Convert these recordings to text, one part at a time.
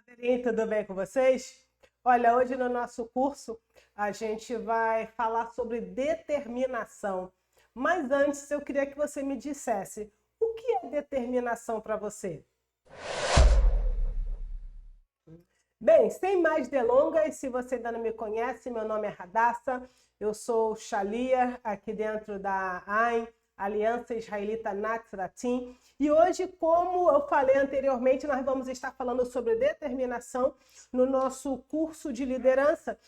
Galerinha, tudo bem com vocês? Olha, hoje no nosso curso a gente vai falar sobre determinação. Mas antes eu queria que você me dissesse o que é determinação para você? Bem, sem mais delongas, se você ainda não me conhece, meu nome é Radassa, eu sou Shalia, aqui dentro da AIN, Aliança Israelita Natsratim, e hoje, como eu falei anteriormente, nós vamos estar falando sobre determinação no nosso curso de liderança.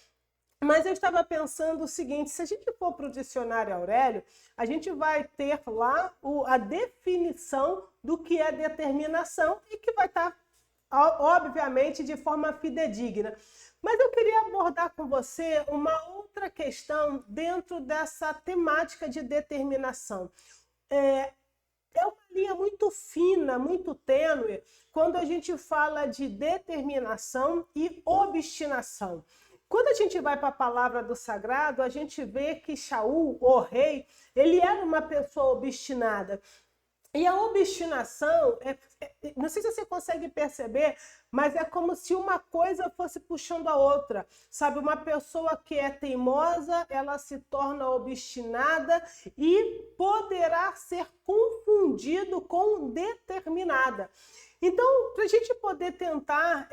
Mas eu estava pensando o seguinte, se a gente for para o dicionário Aurélio, a gente vai ter lá a definição do que é determinação e que vai estar obviamente de forma fidedigna. Mas eu queria abordar com você uma outra questão dentro dessa temática de determinação. É uma linha muito fina, muito tênue, quando a gente fala de determinação e obstinação. Quando a gente vai para a palavra do sagrado, a gente vê que Shaul, o rei, ele era uma pessoa obstinada. E a obstinação, não sei se você consegue perceber, mas é como se uma coisa fosse puxando a outra. Sabe, uma pessoa que é teimosa, ela se torna obstinada e poderá ser confundido com determinada. Então, para a gente poder tentar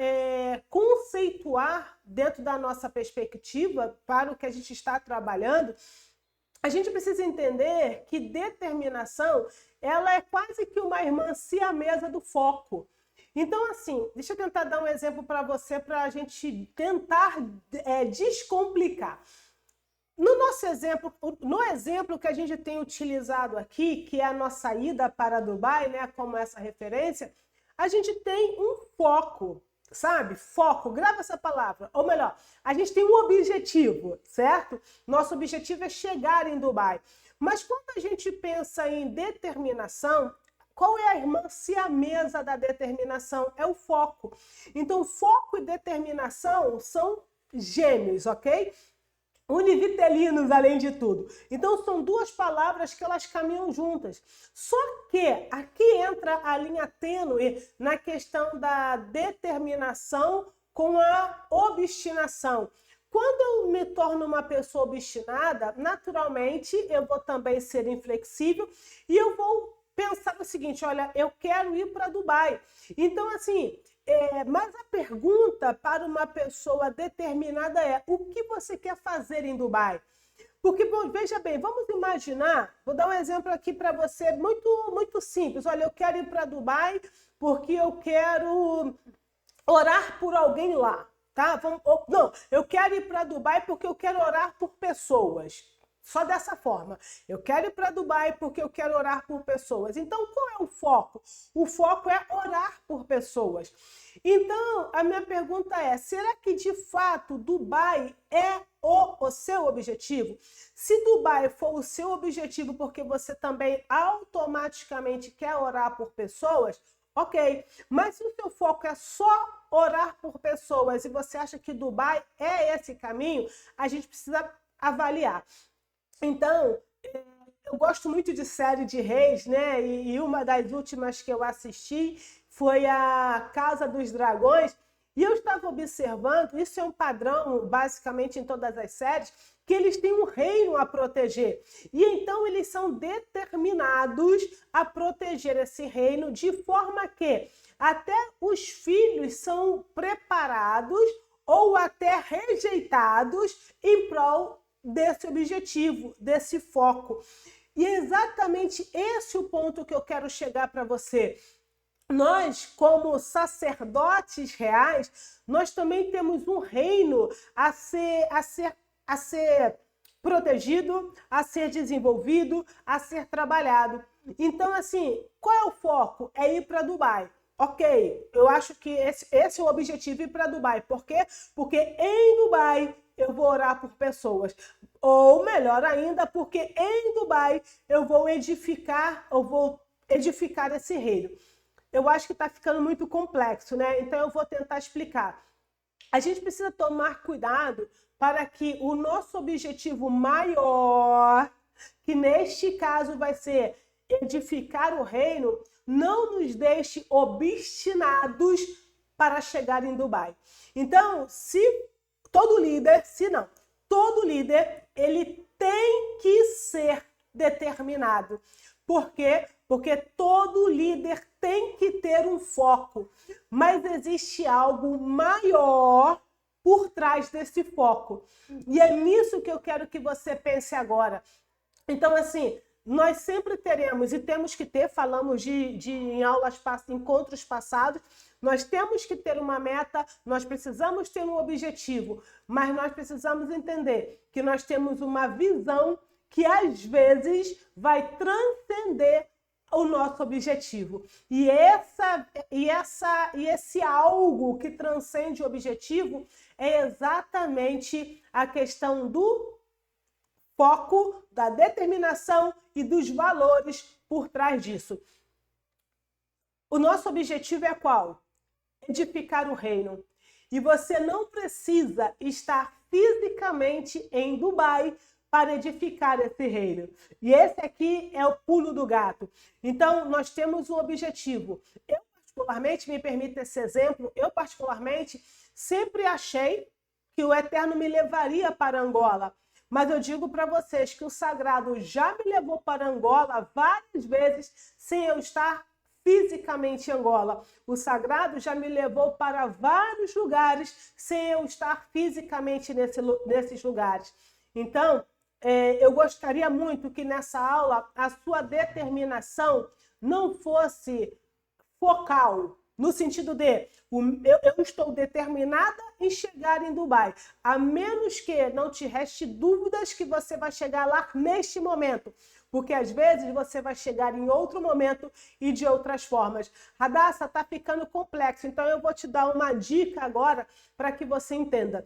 conceituar dentro da nossa perspectiva para o que a gente está trabalhando, a gente precisa entender que determinação, ela é quase que uma irmã siamesa do foco. Então, assim, deixa eu tentar dar um exemplo para você, para a gente tentar descomplicar. No nosso exemplo, no exemplo que a gente tem utilizado aqui, que é a nossa ida para Dubai, né, como essa referência, a gente tem um foco. Sabe? Foco, grava essa palavra. Ou melhor, a gente tem um objetivo, certo? Nosso objetivo é chegar em Dubai. Mas quando a gente pensa em determinação, qual é a irmã siamesa da determinação? É o foco. Então, foco e determinação são gêmeos, ok? Univitelinos, além de tudo. Então, são duas palavras que elas caminham juntas. Só que aqui entra a linha tênue na questão da determinação com a obstinação. Quando eu me torno uma pessoa obstinada, naturalmente eu vou também ser inflexível e eu vou pensar o seguinte, olha, eu quero ir para Dubai. Então, assim, mas a pergunta para uma pessoa determinada é, o que você quer fazer em Dubai? Porque, veja bem, vamos imaginar, vou dar um exemplo aqui para você, muito simples. Olha, eu quero ir para Dubai porque eu quero orar por alguém lá, tá? Não, eu quero ir para Dubai porque eu quero orar por pessoas. Só dessa forma. Eu quero ir para Dubai porque eu quero orar por pessoas. Então, qual é o foco? O foco é orar por pessoas. Então, a minha pergunta é, será que de fato Dubai é o seu objetivo? Se Dubai for o seu objetivo porque você também automaticamente quer orar por pessoas, ok. Mas se o seu foco é só orar por pessoas e você acha que Dubai é esse caminho, a gente precisa avaliar. Então, eu gosto muito de série de reis, né? E uma das últimas que eu assisti foi a Casa dos Dragões. E eu estava observando, isso é um padrão basicamente em todas as séries, que eles têm um reino a proteger. E então eles são determinados a proteger esse reino de forma que até os filhos são preparados ou até rejeitados em prol desse objetivo, desse foco. E é exatamente esse o ponto que eu quero chegar para você. Nós, como sacerdotes reais, nós também temos um reino a ser protegido, a ser desenvolvido, a ser trabalhado. Então, assim, qual é o foco? É ir para Dubai. Ok, eu acho que esse é o objetivo, ir para Dubai. Por quê? Porque em Dubai eu vou orar por pessoas. Ou melhor ainda, porque em Dubai eu vou edificar esse reino. Eu acho que está ficando muito complexo, né? Então eu vou tentar explicar. A gente precisa tomar cuidado para que o nosso objetivo maior, que neste caso vai ser edificar o reino, não nos deixe obstinados para chegar em Dubai. Então, todo líder, ele tem que ser determinado. Por quê? Porque todo líder tem que ter um foco, mas existe algo maior por trás desse foco. E é nisso que eu quero que você pense agora. Então, assim, nós sempre teremos, e temos que ter, falamos em encontros passados, nós temos que ter uma meta, nós precisamos ter um objetivo, mas nós precisamos entender que nós temos uma visão que às vezes vai transcender o nosso objetivo. E esse algo que transcende o objetivo é exatamente a questão do foco, da determinação e dos valores por trás disso. O nosso objetivo é qual? Edificar o reino. E você não precisa estar fisicamente em Dubai para edificar esse reino. E esse aqui é o pulo do gato. Então, nós temos um objetivo. Eu, particularmente, me permito esse exemplo, sempre achei que o Eterno me levaria para Angola. Mas eu digo para vocês que o Sagrado já me levou para Angola várias vezes sem eu estar fisicamente em Angola. O Sagrado já me levou para vários lugares sem eu estar fisicamente nesses lugares. Então, eu gostaria muito que nessa aula a sua determinação não fosse focal, no sentido de eu estou determinada em chegar em Dubai, a menos que não te reste dúvidas que você vai chegar lá neste momento, porque às vezes você vai chegar em outro momento e de outras formas. Radassa, está ficando complexo, então eu vou te dar uma dica agora para que você entenda.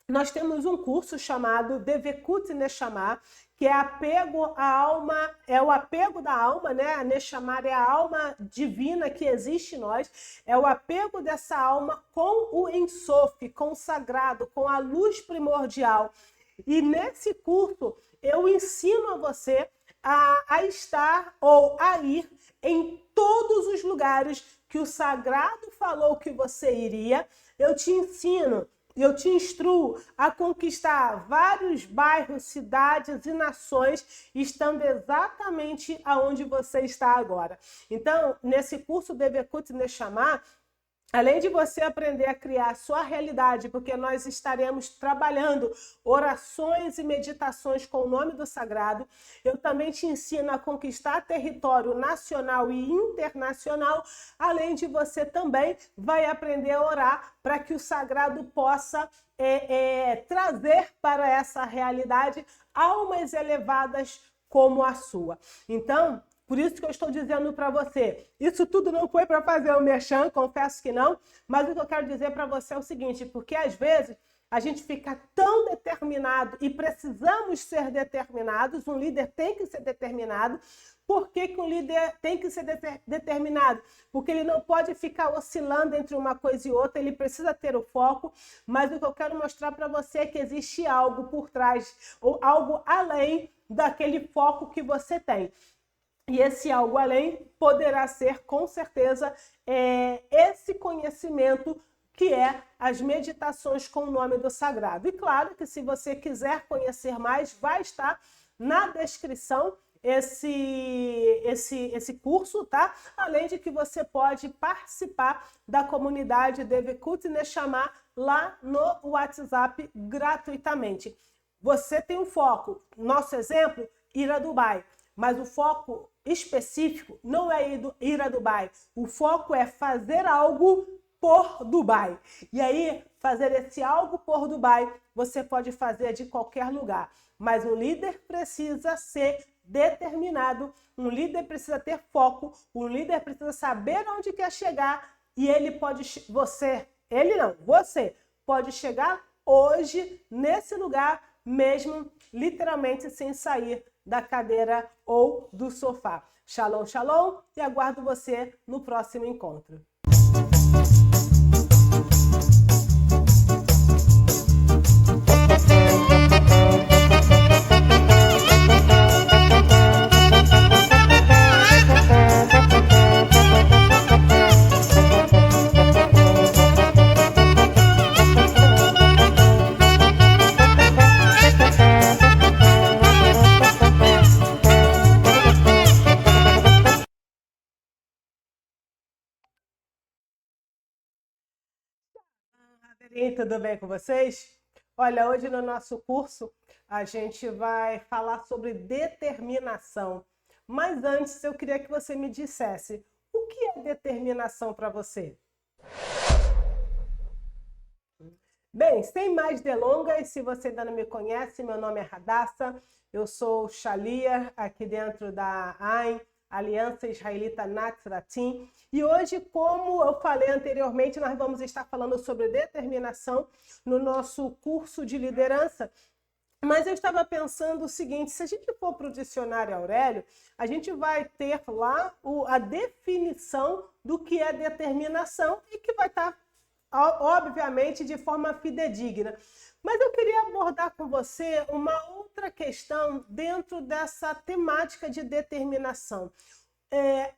Nós temos um curso chamado Devekut Neshama, que é apego à alma, é o apego da alma, né? A Neshama é a alma divina que existe em nós, é o apego dessa alma com o Ensof, com o sagrado, com a luz primordial. E nesse curso eu ensino a você a estar ou a ir em todos os lugares que o sagrado falou que você iria. Eu te ensino, eu te instruo a conquistar vários bairros, cidades e nações, estando exatamente aonde você está agora. Então, nesse curso Devekut Neshama, além de você aprender a criar a sua realidade, porque nós estaremos trabalhando orações e meditações com o nome do Sagrado, eu também te ensino a conquistar território nacional e internacional, além de você também vai aprender a orar para que o Sagrado possa trazer para essa realidade almas elevadas como a sua. Então, por isso que eu estou dizendo para você, isso tudo não foi para fazer o merchan, confesso que não, mas o que eu quero dizer para você é o seguinte, porque às vezes a gente fica tão determinado e precisamos ser determinados, um líder tem que ser determinado. Por que um líder tem que ser determinado? Porque ele não pode ficar oscilando entre uma coisa e outra, ele precisa ter o foco, mas o que eu quero mostrar para você é que existe algo por trás, ou algo além daquele foco que você tem. E esse algo além poderá ser, com certeza, esse conhecimento que é as meditações com o nome do Sagrado. E claro que se você quiser conhecer mais, vai estar na descrição esse curso, tá? Além de que você pode participar da comunidade Devekut Neshama lá no WhatsApp gratuitamente. Você tem um foco. Nosso exemplo, ir a Dubai. Mas o foco específico não é ir a Dubai. O foco é fazer algo por Dubai. E aí, fazer esse algo por Dubai, você pode fazer de qualquer lugar. Mas o líder precisa ser determinado, um líder precisa ter foco, um líder precisa saber onde quer chegar e você pode chegar hoje nesse lugar mesmo, literalmente sem sair da cadeira ou do sofá. Shalom, shalom, e aguardo você no próximo encontro. Galerinha, tudo bem com vocês? Olha, hoje no nosso curso a gente vai falar sobre determinação. Mas antes eu queria que você me dissesse, o que é determinação para você? Bem, sem mais delongas, se você ainda não me conhece, meu nome é Radassa, eu sou Shalia, aqui dentro da AIN, Aliança Israelita Natsratim, e hoje, como eu falei anteriormente, nós vamos estar falando sobre determinação no nosso curso de liderança. Mas eu estava pensando o seguinte, se a gente for para o dicionário Aurélio, a gente vai ter lá a definição do que é determinação e que vai estar, obviamente, de forma fidedigna. Mas eu queria abordar com você uma outra questão dentro dessa temática de determinação. É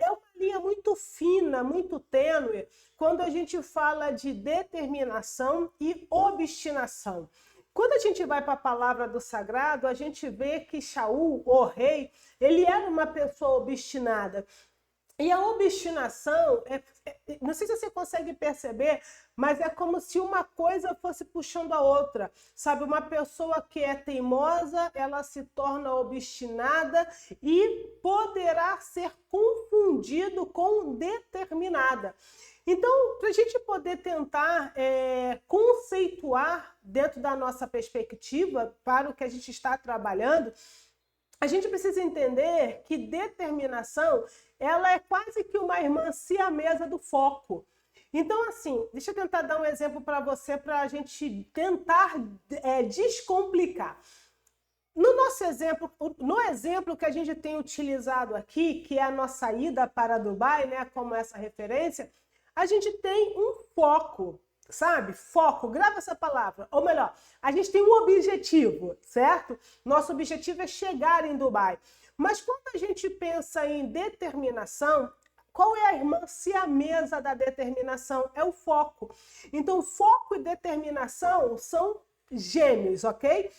uma linha muito fina, muito tênue, quando a gente fala de determinação e obstinação. Quando a gente vai para a palavra do sagrado, a gente vê que Shaul, o rei, ele era uma pessoa obstinada. E a obstinação, não sei se você consegue perceber, mas é como se uma coisa fosse puxando a outra. Sabe, uma pessoa que é teimosa, ela se torna obstinada e poderá ser confundido com determinada. Então, para a gente poder tentar conceituar dentro da nossa perspectiva para o que a gente está trabalhando, a gente precisa entender que determinação, ela é quase que uma irmã siamesa do foco. Então, assim, deixa eu tentar dar um exemplo para você, para a gente tentar descomplicar. No nosso exemplo, no exemplo que a gente tem utilizado aqui, que é a nossa ida para Dubai, né, como essa referência, a gente tem um foco, sabe? Foco, grava essa palavra. Ou melhor, a gente tem um objetivo, certo? Nosso objetivo é chegar em Dubai. Mas quando a gente pensa em determinação, qual é a irmã siamesa da determinação? É o foco. Então, foco e determinação são gêmeos, ok?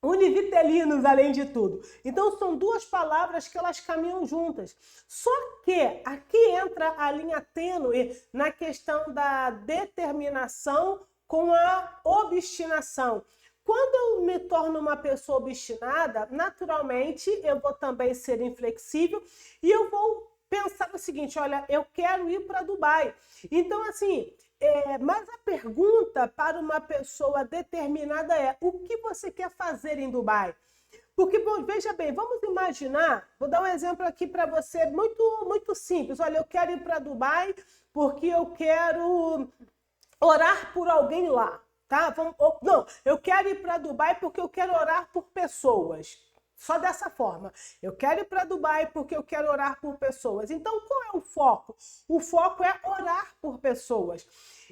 Univitelinos, além de tudo. Então, são duas palavras que elas caminham juntas. Só que aqui entra a linha tênue na questão da determinação com a obstinação. Quando eu me torno uma pessoa obstinada, naturalmente eu vou também ser inflexível e eu vou pensar o seguinte, olha, eu quero ir para Dubai. Então, assim, mas a pergunta para uma pessoa determinada é, o que você quer fazer em Dubai? Porque, veja bem, vamos imaginar, vou dar um exemplo aqui para você muito, muito simples. Olha, eu quero ir para Dubai porque eu quero orar por alguém lá. Tá? Não, eu quero ir para Dubai porque eu quero orar por pessoas. Só dessa forma. Eu quero ir para Dubai porque eu quero orar por pessoas. Então, qual é o foco? O foco é orar por pessoas.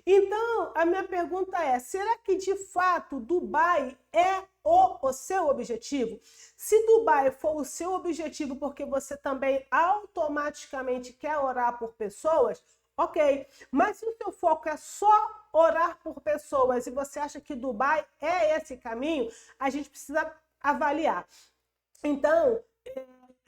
Então, a minha pergunta é, será que de fato Dubai é o seu objetivo? Se Dubai for o seu objetivo porque você também automaticamente quer orar por pessoas, ok. Mas se o seu foco é só orar por pessoas e você acha que Dubai é esse caminho, a gente precisa avaliar. Então,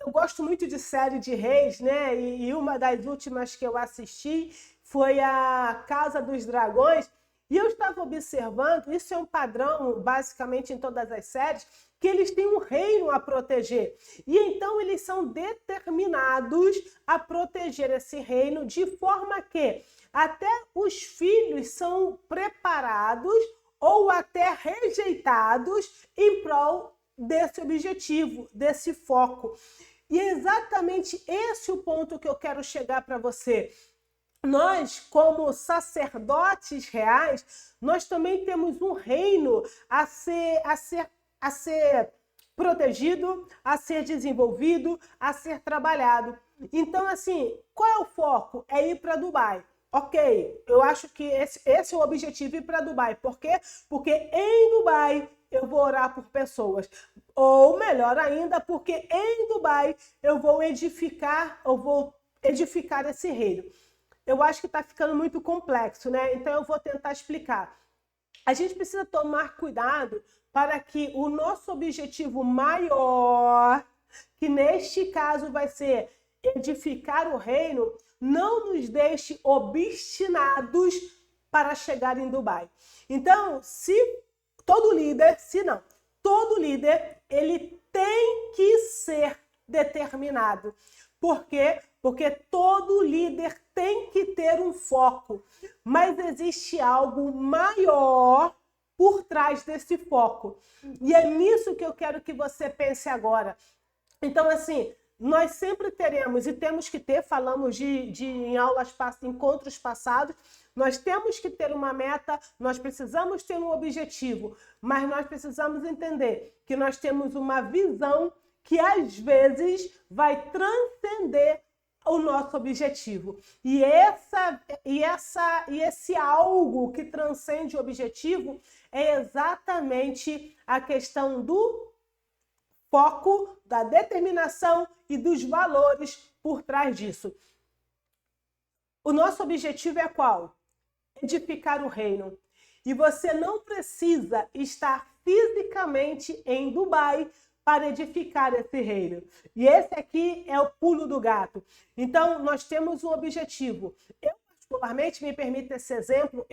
eu gosto muito de série de reis, né? E uma das últimas que eu assisti foi a Casa dos Dragões. E eu estava observando, isso é um padrão basicamente em todas as séries, que eles têm um reino a proteger. E então eles são determinados a proteger esse reino de forma que até os filhos são preparados ou até rejeitados em prol desse objetivo, desse foco. E é exatamente esse o ponto que eu quero chegar para você. Nós, como sacerdotes reais, nós também temos um reino a ser protegido, a ser desenvolvido, a ser trabalhado. Então, assim, qual é o foco? É ir para Dubai. Ok, eu acho que esse é o objetivo, ir para Dubai. Por quê? Porque em Dubai eu vou orar por pessoas. Ou melhor ainda, porque em Dubai eu vou edificar esse reino. Eu acho que está ficando muito complexo, né? Então eu vou tentar explicar. A gente precisa tomar cuidado para que o nosso objetivo maior, que neste caso vai ser edificar o reino, não nos deixe obstinados para chegar em Dubai. Então, todo líder, ele tem que ser determinado. Por quê? Porque todo líder tem que ter um foco, mas existe algo maior por trás desse foco. E é nisso que eu quero que você pense agora. Então, assim, nós sempre teremos, e temos que ter, falamos em encontros passados, nós temos que ter uma meta, nós precisamos ter um objetivo, mas nós precisamos entender que nós temos uma visão que às vezes vai transcender o nosso objetivo. E esse algo que transcende o objetivo é exatamente a questão do foco, da determinação e dos valores por trás disso. O nosso objetivo é qual? Edificar o reino. E você não precisa estar fisicamente em Dubai para edificar esse reino. E esse aqui é o pulo do gato. Então, nós temos um objetivo. Eu, particularmente, me permito esse exemplo,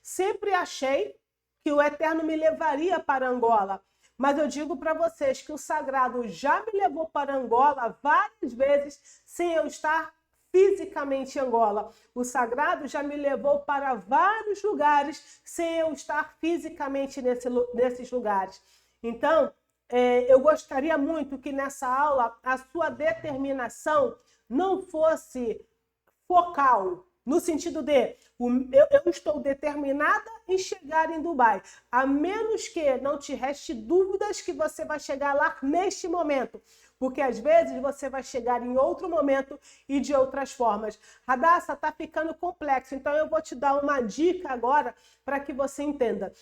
sempre achei que o Eterno me levaria para Angola. Mas eu digo para vocês que o Sagrado já me levou para Angola várias vezes sem eu estar fisicamente em Angola. O Sagrado já me levou para vários lugares sem eu estar fisicamente nesses lugares. Então, eu gostaria muito que nessa aula a sua determinação não fosse focal, no sentido de eu estou determinada em chegar em Dubai, a menos que não te reste dúvidas que você vai chegar lá neste momento, porque às vezes você vai chegar em outro momento e de outras formas. Radassa, está ficando complexo, então eu vou te dar uma dica agora para que você entenda.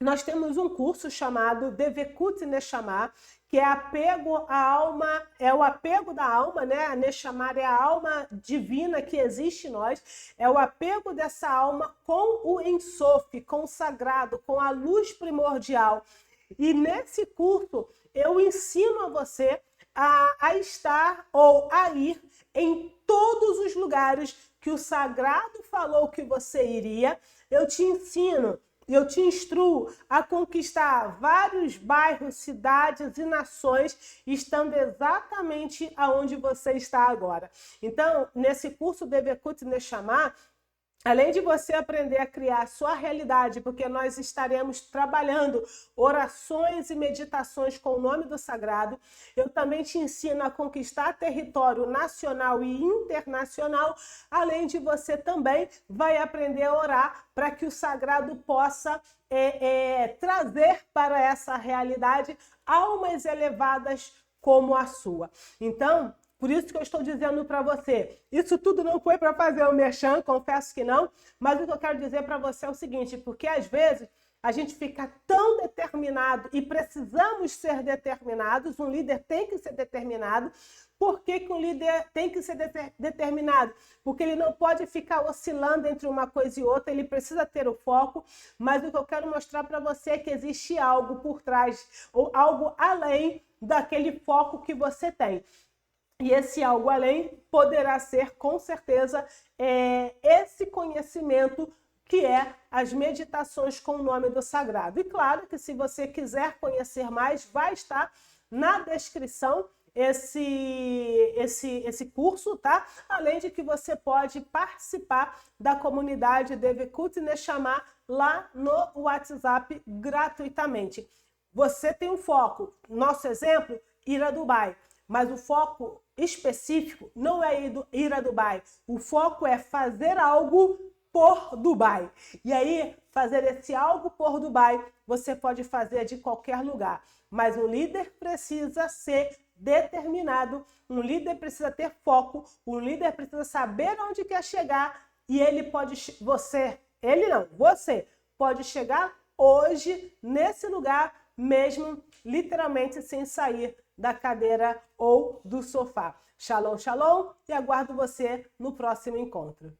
Nós temos um curso chamado Devekut Neshama, que é apego à alma, é o apego da alma, né? A Neshama é a alma divina que existe em nós, é o apego dessa alma com o Ensof, com o sagrado, com a luz primordial. E nesse curso eu ensino a você a estar ou a ir em todos os lugares que o sagrado falou que você iria. Eu te ensino, eu te instruo a conquistar vários bairros, cidades e nações, estando exatamente aonde você está agora. Então, nesse curso Devekut Neshama, além de você aprender a criar a sua realidade, porque nós estaremos trabalhando orações e meditações com o nome do Sagrado, eu também te ensino a conquistar território nacional e internacional, além de você também vai aprender a orar para que o Sagrado possa trazer para essa realidade almas elevadas como a sua. Então, por isso que eu estou dizendo para você, isso tudo não foi para fazer o merchan, confesso que não, mas o que eu quero dizer para você é o seguinte, porque às vezes a gente fica tão determinado e precisamos ser determinados, um líder tem que ser determinado. Por que um líder tem que ser determinado? Porque ele não pode ficar oscilando entre uma coisa e outra, ele precisa ter o foco, mas o que eu quero mostrar para você é que existe algo por trás, ou algo além daquele foco que você tem. E esse algo além poderá ser, com certeza, esse conhecimento que é as meditações com o nome do Sagrado. E claro que se você quiser conhecer mais, vai estar na descrição esse curso, tá? Além de que você pode participar da comunidade Devekut Neshama lá no WhatsApp gratuitamente. Você tem um foco. Nosso exemplo, ir a Dubai. Mas o foco específico não é ir a Dubai. O foco é fazer algo por Dubai. E aí, fazer esse algo por Dubai, você pode fazer de qualquer lugar. Mas um líder precisa ser determinado, um líder precisa ter foco, um líder precisa saber onde quer chegar e você pode chegar hoje nesse lugar mesmo, literalmente sem sair da cadeira ou do sofá. Shalom, shalom, e aguardo você no próximo encontro.